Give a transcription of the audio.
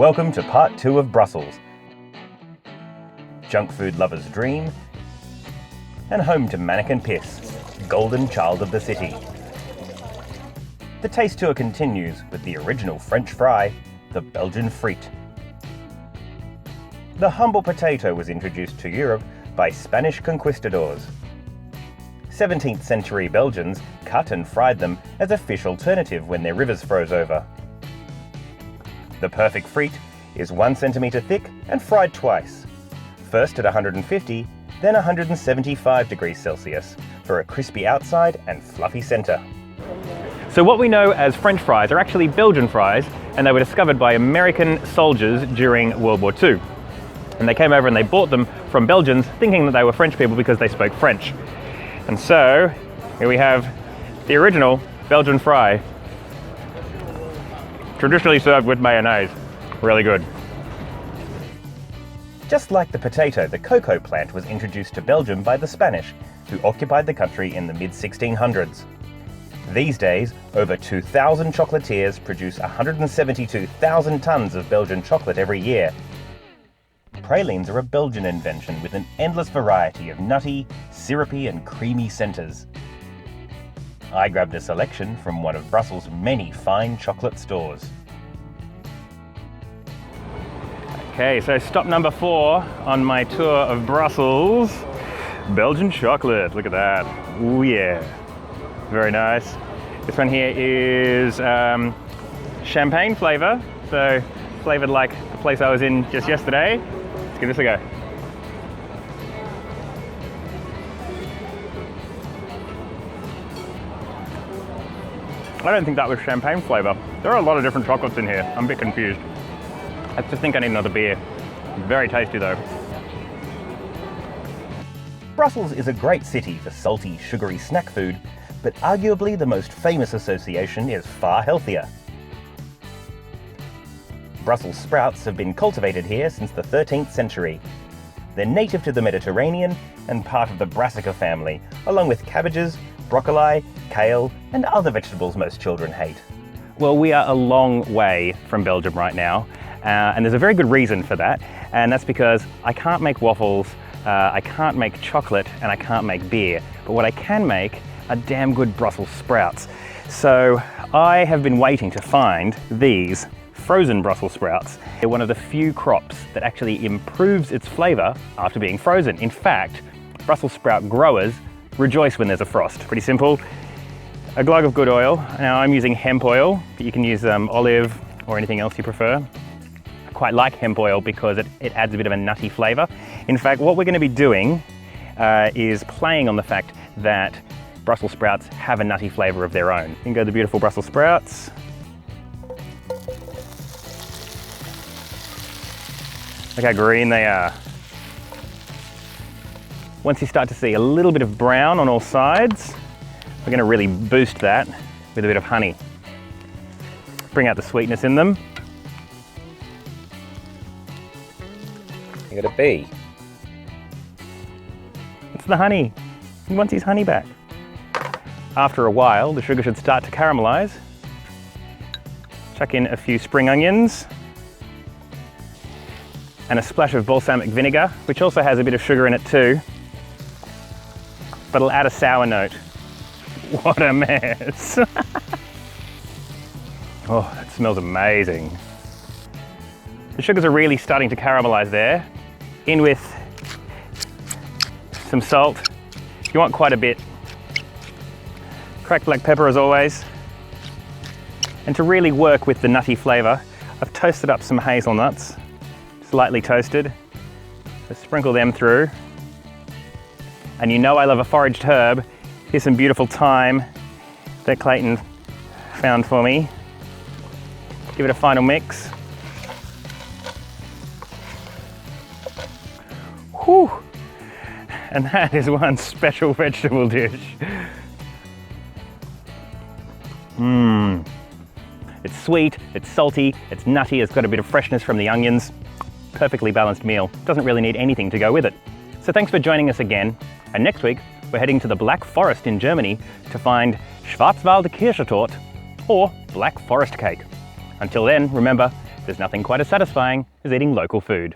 Welcome to part 2 of Brussels. Junk food lover's dream, and home to Mannequin Piss, golden child of the city. The taste tour continues with the original French fry, the Belgian frite. The humble potato was introduced to Europe by Spanish conquistadors. 17th century Belgians cut and fried them as a fish alternative when their rivers froze over. The perfect frite is 1 centimetre thick and fried twice, first at 150, then 175 degrees Celsius for a crispy outside and fluffy centre. So what we know as French fries are actually Belgian fries, and they were discovered by American soldiers during World War II. And they came over and they bought them from Belgians thinking that they were French people because they spoke French. And so here we have the original Belgian fry, traditionally served with mayonnaise. Really good. Just like the potato, the cocoa plant was introduced to Belgium by the Spanish, who occupied the country in the mid-1600s. These days, over 2,000 chocolatiers produce 172,000 tonnes of Belgian chocolate every year. Pralines are a Belgian invention with an endless variety of nutty, syrupy and creamy centres. I grabbed a selection from one of Brussels' many fine chocolate stores. Okay, so stop number 4 on my tour of Brussels. Belgian chocolate, look at that. Oh yeah, very nice. This one here is champagne flavour, so flavoured like the place I was in just yesterday. Let's give this a go. I don't think that was champagne flavour. There are a lot of different chocolates in here. I'm a bit confused. I just think I need another beer. Very tasty though. Brussels is a great city for salty, sugary snack food, but arguably the most famous association is far healthier. Brussels sprouts have been cultivated here since the 13th century. They're native to the Mediterranean and part of the brassica family, along with cabbages, broccoli, kale, and other vegetables most children hate. Well, we are a long way from Belgium right now, and there's a very good reason for that, and that's because I can't make waffles, I can't make chocolate, and I can't make beer, but what I can make are damn good Brussels sprouts. So I have been waiting to find these frozen Brussels sprouts. They're one of the few crops that actually improves its flavour after being frozen. In fact, Brussels sprout growers rejoice when there's a frost. Pretty simple. A glug of good oil. Now I'm using hemp oil, but you can use olive or anything else you prefer. I quite like hemp oil because it adds a bit of a nutty flavour. In fact, what we're going to be doing is playing on the fact that Brussels sprouts have a nutty flavour of their own. In go the beautiful Brussels sprouts. Look how green they are. Once you start to see a little bit of brown on all sides, we're going to really boost that with a bit of honey. Bring out the sweetness in them. You got a bee. It's the honey. He wants his honey back. After a while, the sugar should start to caramelise. Chuck in a few spring onions and a splash of balsamic vinegar, which also has a bit of sugar in it too, but it'll add a sour note. What a mess. Oh, it smells amazing. The sugars are really starting to caramelise there. In with some salt, if you want quite a bit. Cracked black pepper as always. And to really work with the nutty flavour, I've toasted up some hazelnuts, slightly toasted. So sprinkle them through. And you know I love a foraged herb. Here's some beautiful thyme that Clayton found for me. Give it a final mix. Whew! And that is one special vegetable dish. Mmm. It's sweet, it's salty, it's nutty, it's got a bit of freshness from the onions. Perfectly balanced meal. Doesn't really need anything to go with it. So thanks for joining us again. And next week, we're heading to the Black Forest in Germany to find Schwarzwälder Kirschtorte or Black Forest cake. Until then, remember, There's nothing quite as satisfying as eating local food.